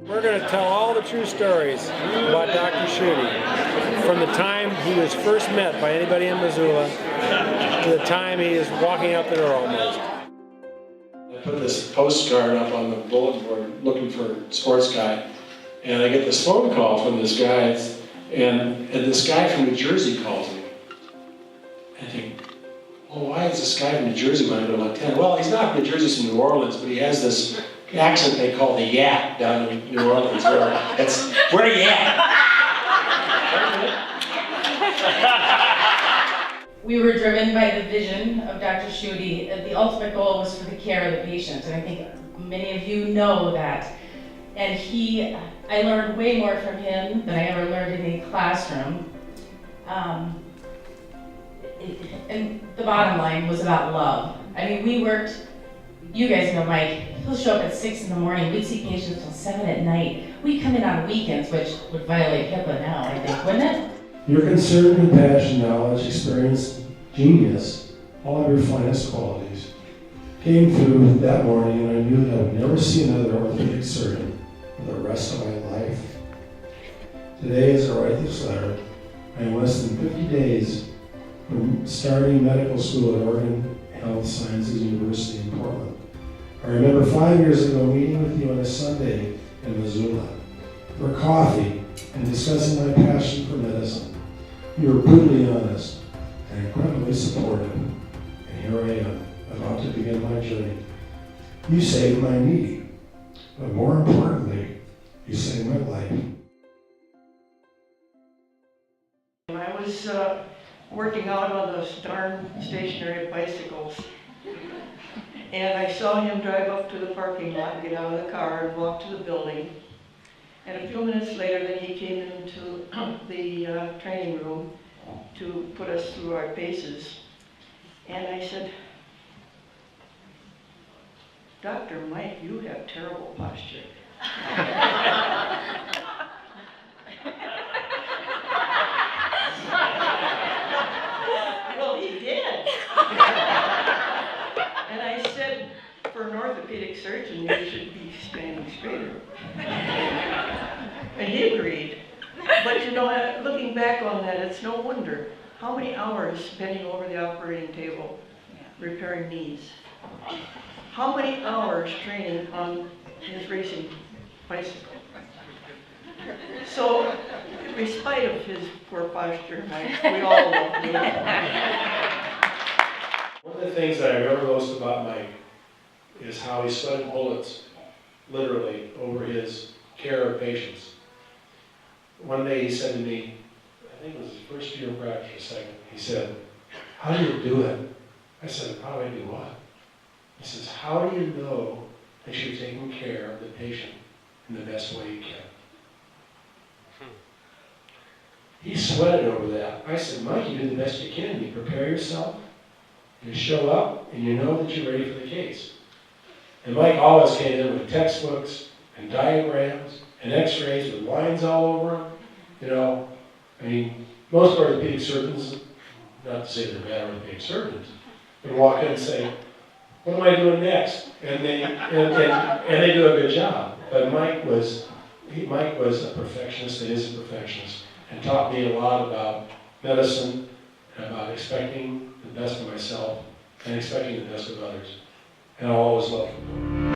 We're going to tell all the true stories about Dr. Schutte, from the time he was first met by anybody in Missoula to the time he is walking out the door almost. I put this postcard up on the bulletin board looking for a sports guy, and I get this phone call from this guy, and this guy from New Jersey calls me. And I think, well, why is this guy from New Jersey want to go to Montana? Well, he's not from New Jersey, he's from New Orleans, but he has this accent they call the Yat down in New Orleans. Where you at? We were driven by the vision of Dr. Schutte. The ultimate goal was for the care of the patient, and I think many of you know that. And I learned way more from him than I ever learned in a classroom. And the bottom line was about love. I mean, we worked, you guys know Mike, he'll show up at 6 in the morning, we'd see patients till 7 at night. We'd come in on weekends, which would violate HIPAA now, I think, wouldn't it? Your concern, compassion, knowledge, experience, genius, all of your finest qualities, came through that morning, and I knew that I would never see another orthopedic surgeon for the rest of my life. Today, as I write this letter, I am less than 50 days from starting medical school at Oregon Health Sciences University in Portland. I remember 5 years ago meeting with you on a Sunday in Missoula for coffee and discussing my passion for medicine. You were brutally honest and incredibly supportive, and here I am, about to begin my journey. You saved my knee, but more importantly, you saved my life. I was working out on those darn stationary bicycles, and I saw him drive up to the parking lot, get out of the car, and walk to the building. And a few minutes later, then he came into the training room to put us through our paces. And I said, "Dr. Mike, you have terrible posture." Well, he did. And I said, "For an orthopedic surgeon, you should be standing straighter." And he agreed. But you know, looking back on that, it's no wonder. How many hours bending over the operating table, repairing knees? How many hours training on his racing bicycle? So, in spite of his poor posture, we all love him. One of the things that I remember most about Mike is how he sweated bullets, literally, over his care of patients. One day he said to me, I think it was his first year of practice or second, he said, "How do you do it?" I said, "How do I do what?" He says, "How do you know that you're taking care of the patient in the best way you can?" He sweated over that. I said, "Mike, you do the best you can. You prepare yourself, you show up, and you know that you're ready for the case." And Mike always came in with textbooks and diagrams and x-rays with lines all over them. You know, I mean, most orthopedic surgeons, not to say they're bad orthopedic surgeons, would walk in and say, "What am I doing next?" And they do a good job. But Mike was a perfectionist, and is a perfectionist, and taught me a lot about medicine, and about expecting the best of myself and expecting the best of others. And I'll always love him.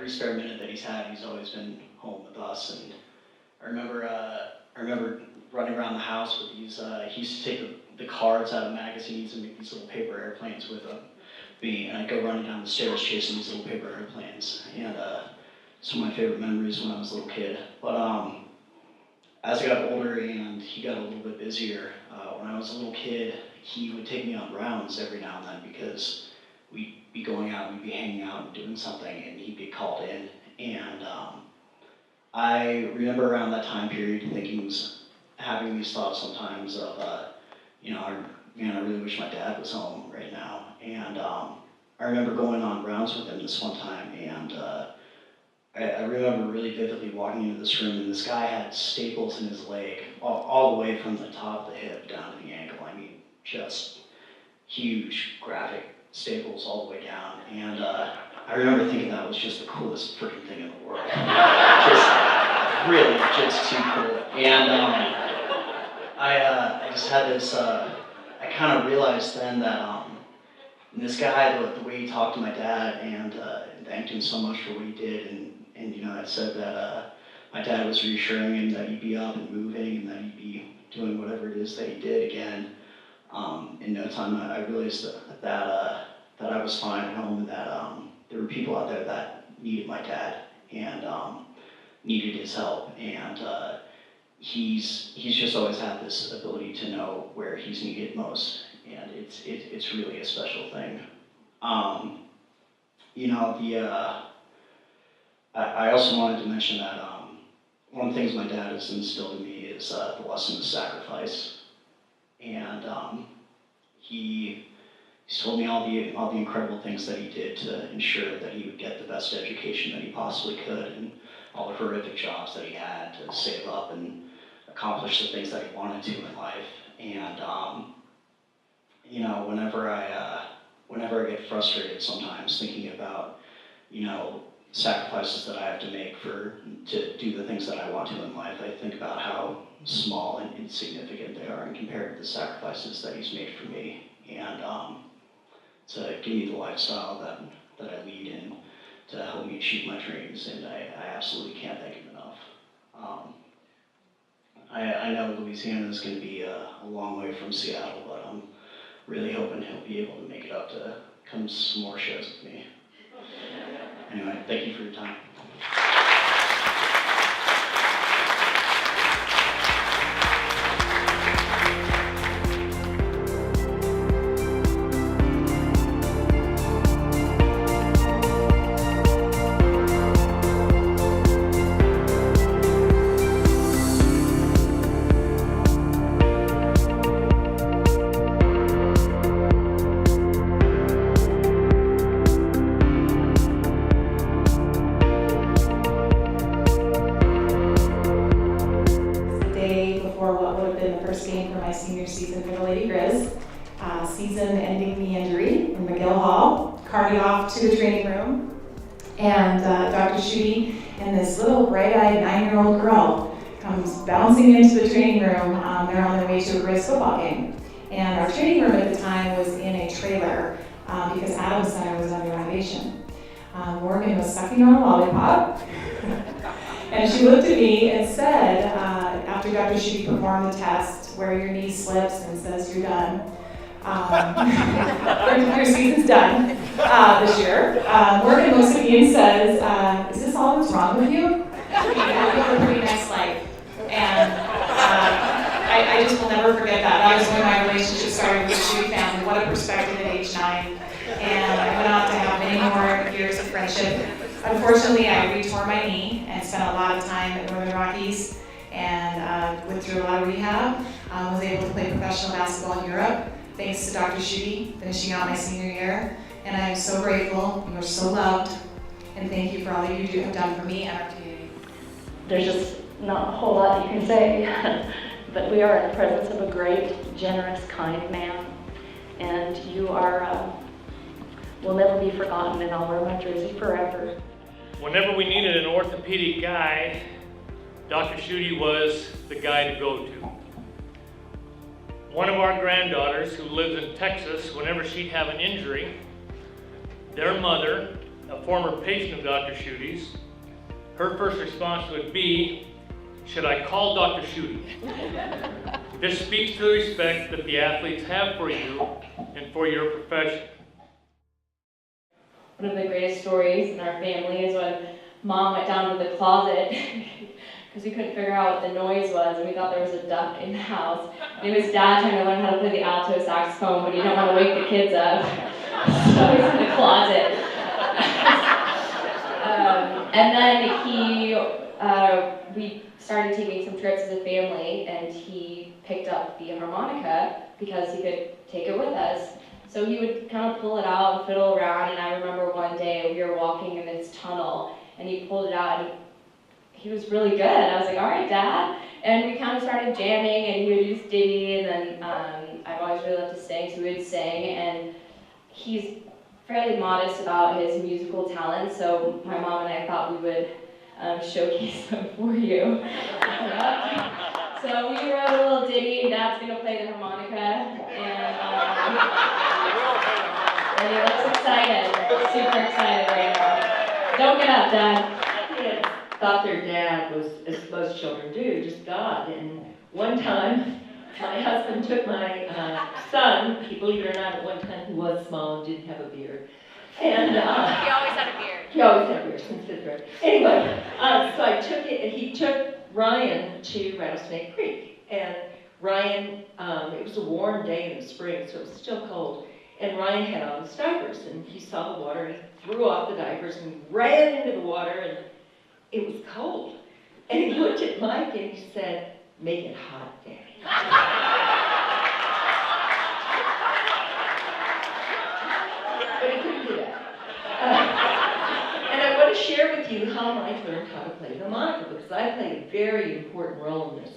every spare minute that he's had, he's always been home with us. And I remember running around the house with these. He used to take the cards out of magazines and make these little paper airplanes with me, and I'd go running down the stairs chasing these little paper airplanes. And some of my favorite memories when I was a little kid. But as I got older and he got a little bit busier, when I was a little kid, he would take me on rounds every now and then because we'd be going out, we'd be hanging out and doing something, and he'd get called in. And I remember around that time period having these thoughts sometimes of, I really wish my dad was home right now. And I remember going on rounds with him this one time, and I remember really vividly walking into this room, and this guy had staples in his leg, all the way from the top of the hip down to the ankle. I mean, just huge, graphic staples all the way down. And I remember thinking that was just the coolest freaking thing in the world. just too cool. And I just had this, I kind of realized then that this guy, the way he talked to my dad and thanked him so much for what he did, and I said that my dad was reassuring him that he'd be up and moving and that he'd be doing whatever it is that he did again. In no time, I realized that I was fine at home, and that there were people out there that needed my dad and needed his help. And he's just always had this ability to know where he's needed most, and it's really a special thing. I also wanted to mention that one of the things my dad has instilled in me is the lesson of sacrifice. And he's told me all the incredible things that he did to ensure that he would get the best education that he possibly could, and all the horrific jobs that he had to save up and accomplish the things that he wanted to in life. And whenever I get frustrated sometimes thinking about sacrifices that I have to make to do the things that I want to in life, I think about how small and insignificant they are compared to the sacrifices that he's made for me, and to give me the lifestyle that I lead and to help me achieve my dreams, and I absolutely can't thank him enough. I know Louisiana is going to be a long way from Seattle, but I'm really hoping he'll be able to make it up to come to some more shows with me. Anyway, thank you for your time. Season-ending knee injury in McGill Hall, carted off to the training room, and Dr. Schutte and this little bright-eyed 9-year-old girl comes bouncing into the training room. They're on their way to a Grizz football game, and our training room at the time was in a trailer because Adams Center was under renovation. Morgan was sucking on a lollipop, and she looked at me and said, after Dr. Schutte performed the test where your knee slips and says you're done, your season's done this year. Morgan looks at me and says, is this all that's wrong with you? You have a pretty nice life. And I just will never forget that. That was when my relationship started with the Schutte family. What a perspective at age 9. And I went on to have many more years of friendship. Unfortunately, I re-tore my knee and spent a lot of time at Northern Rockies and went through a lot of rehab. Was able to play professional basketball in Europe, thanks to Dr. Schutte, finishing out my senior year. And I am so grateful. You are so loved. And thank you for all that you have done for me and our community. There's just not a whole lot you can say, but we are in the presence of a great, generous, kind man. And you are, will never be forgotten, and I'll wear my jersey forever. Whenever we needed an orthopedic guy, Dr. Schutte was the guy to go to. One of our granddaughters who lives in Texas, whenever she'd have an injury, their mother, a former patient of Dr. Schutte's, her first response would be, "Should I call Dr. Schutte?" This speaks to the respect that the athletes have for you and for your profession. One of the greatest stories in our family is when Mom went down to the closet because we couldn't figure out what the noise was, and we thought there was a duck in the house. And it was Dad trying to learn how to play the alto saxophone, but he didn't want to wake the kids up, so he's in the closet. And then we started taking some trips as a family, and he picked up the harmonica because he could take it with us. So he would kind of pull it out and fiddle around, and I remember one day we were walking in this tunnel, and he pulled it out, and he was really good. I was like, all right, Dad. And we kind of started jamming, and he would do this ditty, and then I've always really loved to sing, so we would sing, and he's fairly modest about his musical talent, so my mom and I thought we would showcase them for you. So we wrote a little ditty, and Dad's gonna play the harmonica, and he looks excited, super excited right now. Don't get up, Dad. Kids thought their dad was, as most children do, just God. And one time, my husband took my son, believe it or not, at one time he was small and didn't have a beard. And He always had a beard. he always had a beard since 5th grade. Anyway, so I took it, and he took Ryan to Rattlesnake Creek. And Ryan, it was a warm day in the spring, so it was still cold. And Ryan had on his diapers, and he saw the water, and he threw off the diapers and ran into the water, and it was cold. And he looked at Mike and he said, "Make it hot, Daddy." But he couldn't do that. And I want to share with you how Mike learned how to play the harmonica, because I played a very important role in this.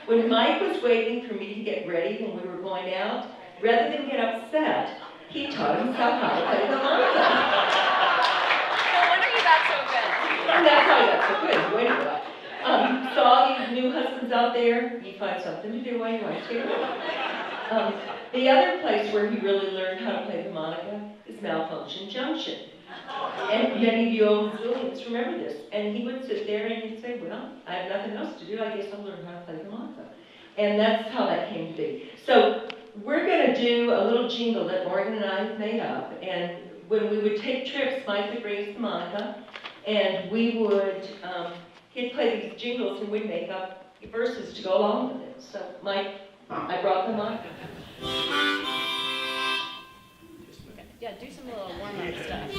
When Mike was waiting for me to get ready when we were going out, rather than get upset, he taught himself how to play the harmonica. No wonder you got so good. And that's how I got so good. Wait a minute. So all you new husbands out there, you find something to do while your wife's getting ready. The other place where he really learned how to play the harmonica is Malfunction Junction. And many of you old Zillions remember this. And he would sit there and he'd say, "Well, I have nothing else to do. I guess I'll learn how to play the harmonica." And that's how that came to be. So we're going to do a little jingle that Morgan and I have made up. And when we would take trips, Mike would bring us the harmonica, and we would, he'd play these jingles, and we'd make up verses to go along with it. So, Mike, I brought them on. Yeah, do some little warm-up stuff.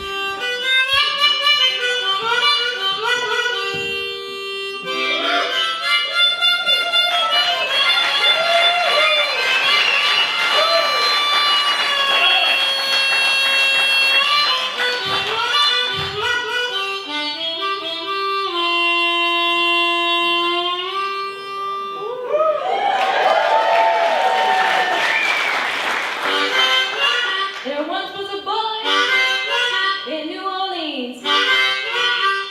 There once was a boy in New Orleans.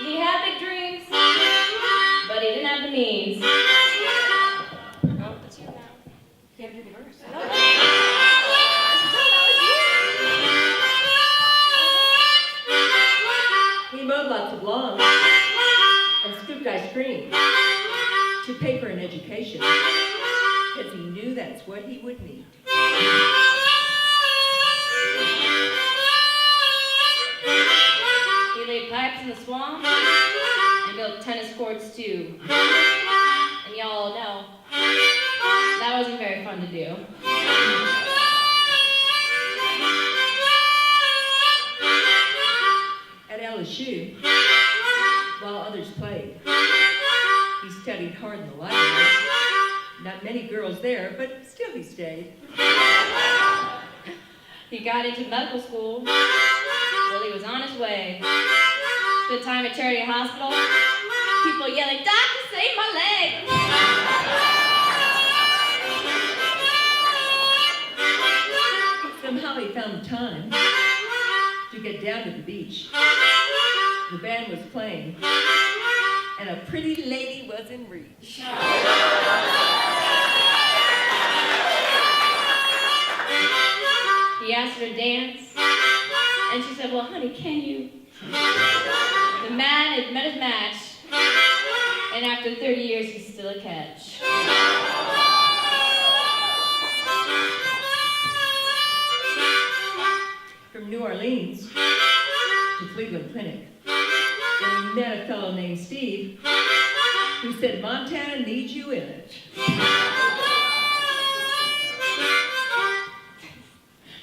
He had big dreams, but he didn't have the means. Oh, it's you now. You have to do the verse. He mowed lots of lawns and scooped ice cream to pay for an education, because he knew that's what he would need. He laid pipes in the swamp and built tennis courts too. And y'all know that wasn't very fun to do. At LSU, while others played, he studied hard in the library. Not many girls there, but still he stayed. He got into medical school while he was on his way. Spent time at Charity Hospital, people yelling, "Doctor, save my leg!" Somehow he found time to get down to the beach. The band was playing, and a pretty lady was in reach. He asked her to dance, and she said, "Well, honey, can you?" The man had met his match, and after 30 years, he's still a catch. From New Orleans to Cleveland Clinic, and we met a fellow named Steve who said, Montana needs you in it.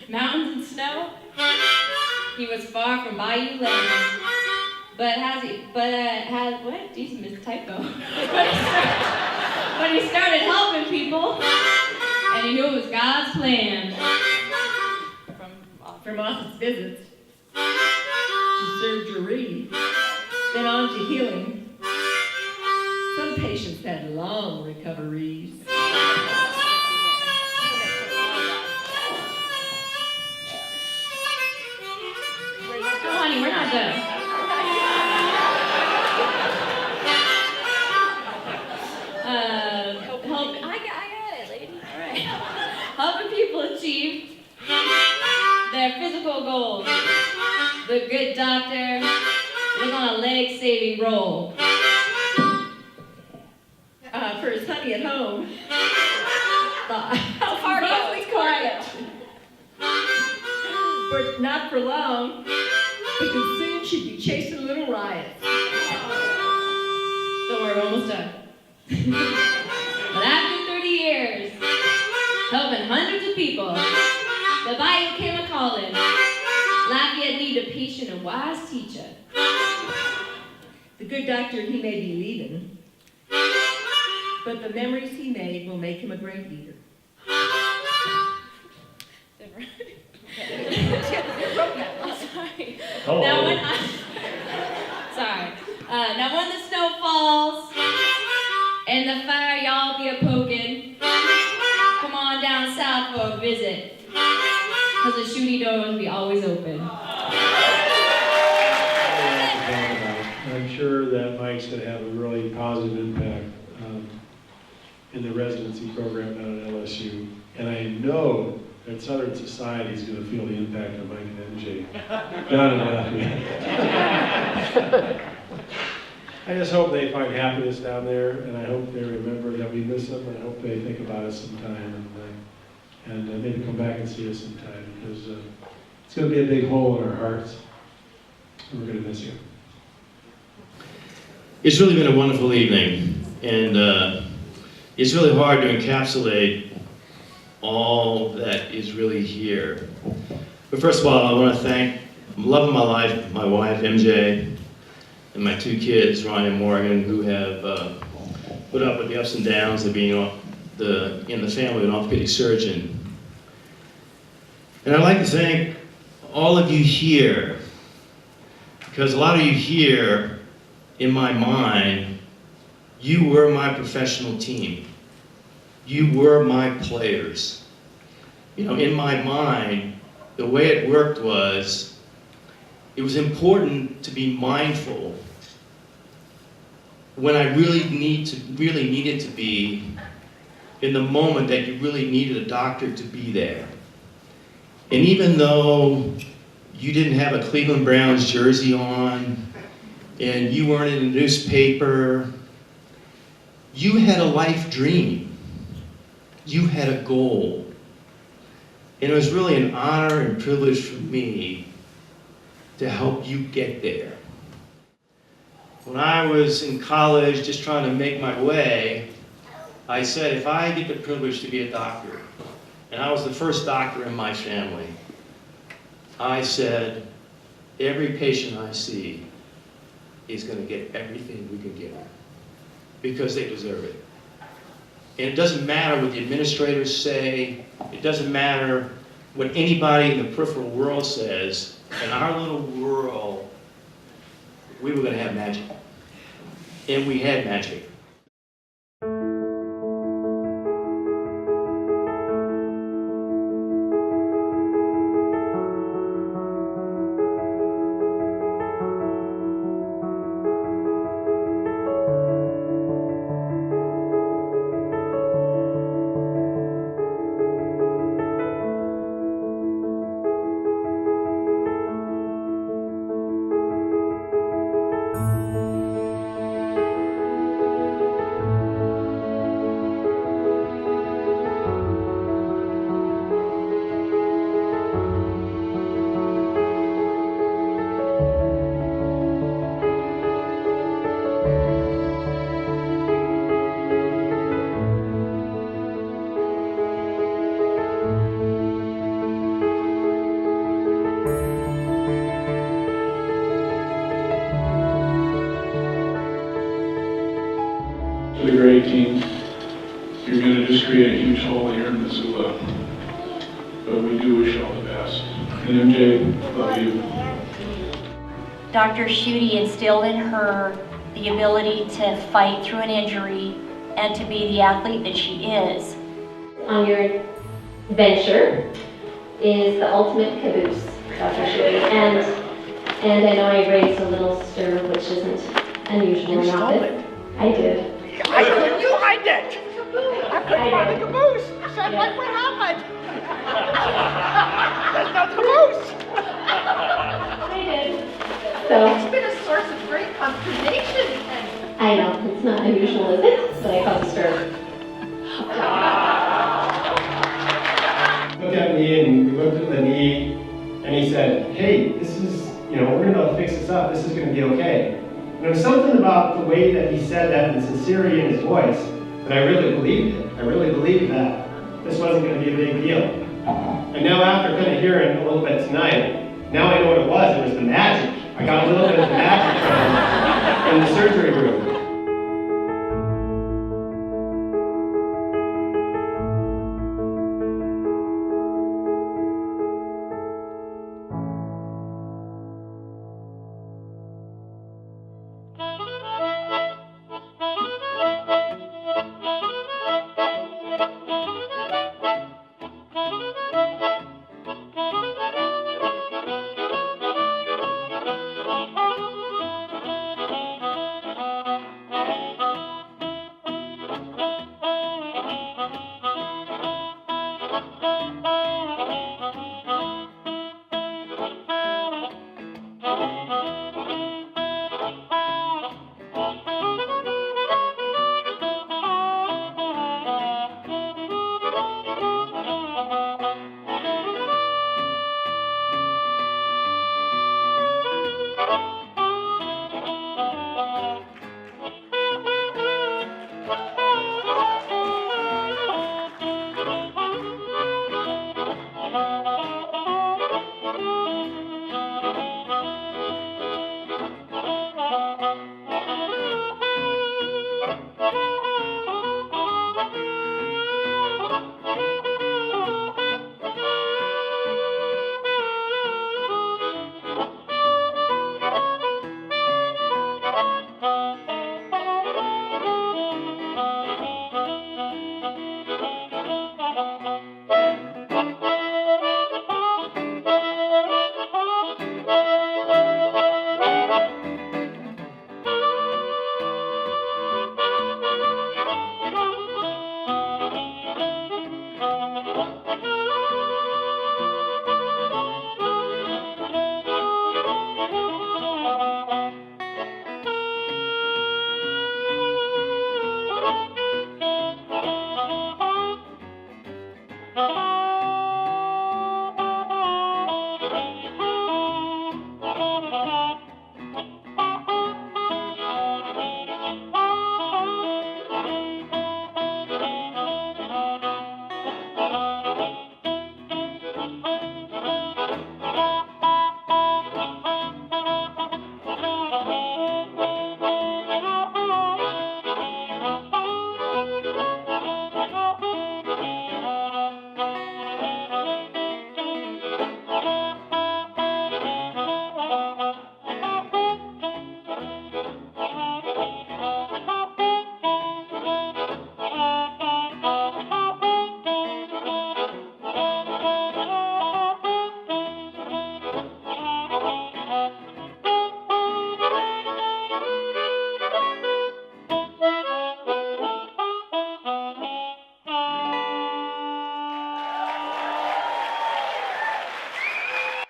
Mountains and snow, he was far from Bayou Land. But what? Geez, missed a typo. But he started helping people, and he knew it was God's plan. From office visits to surgery, then on to healing. Some patients had long recoveries. Oh, honey, we're not done. I got it, lady. All right. Helping people achieve their physical goals. The good doctor was on a leg-saving roll. For his honey at home, the house was awfully quiet. But not for long, because soon she'd be chasing little riots. Don't worry, we're almost done. But after 30 years, helping hundreds of people, the Bayou came a calling. Lafayette needed a patient and wise teacher. The good doctor, he may be leaving, but the memories he made will make him a great leader. Sorry. Oh. Now when now when the snow falls and the fire y'all be a-poking, come on down south for a visit, because the Schutte doors will be always open. I'm sure that Mike's going to have a really positive impact in the residency program down at LSU. And I know that Southern Society is going to feel the impact of Mike and MJ down in Lafayette. I just hope they find happiness down there, and I hope they remember that we miss them, and I hope they think about us sometime, and maybe come back and see us sometime, because it's going to be a big hole in our hearts, and we're going to miss you. It's really been a wonderful evening, and it's really hard to encapsulate all that is really here. But first of all, I want to thank the love of my life, my wife, MJ, and my two kids, Ryan and Morgan, who have put up with the ups and downs of being in the family of an orthopedic surgeon. And I'd like to thank all of you here, because a lot of you here, in my mind, you were my professional team. You were my players. You know, in my mind, the way it worked was, it was important to be mindful when I really needed to be in the moment that you really needed a doctor to be there. And even though you didn't have a Cleveland Browns jersey on, and you weren't in a newspaper, you had a life dream. You had a goal. And it was really an honor and privilege for me to help you get there. When I was in college just trying to make my way, I said, if I get the privilege to be a doctor, and I was the first doctor in my family, I said, every patient I see is going to get everything we can give them, because they deserve it. And it doesn't matter what the administrators say, it doesn't matter what anybody in the peripheral world says. In our little world, we were going to have magic. And we had magic. 18th, you're going to just create a huge hole here in Missoula. But we do wish you all the best. And MJ, love you. Dr. Schutte instilled in her the ability to fight through an injury and to be the athlete that she is. On your venture is the ultimate caboose, Dr. Schutte. And I know I raised a little stir, which isn't unusual. You stole it. I did. I couldn't you hide it. I couldn't find the caboose. I said, what happened? There's no caboose. I did. So It's been a source of great consternation. I know, it's not unusual, is it? But I caused a stir. Looked at me and we looked at the knee and he said, hey, this is, we're going to fix this up. This is going to be okay. And there was something about the way that he said that and the sincerity in his voice that I really believed it. I really believed that this wasn't going to be a big deal. And now after kind of hearing a little bit tonight, now I know what it was. It was the magic. I got a little bit of the magic from him in the surgery room.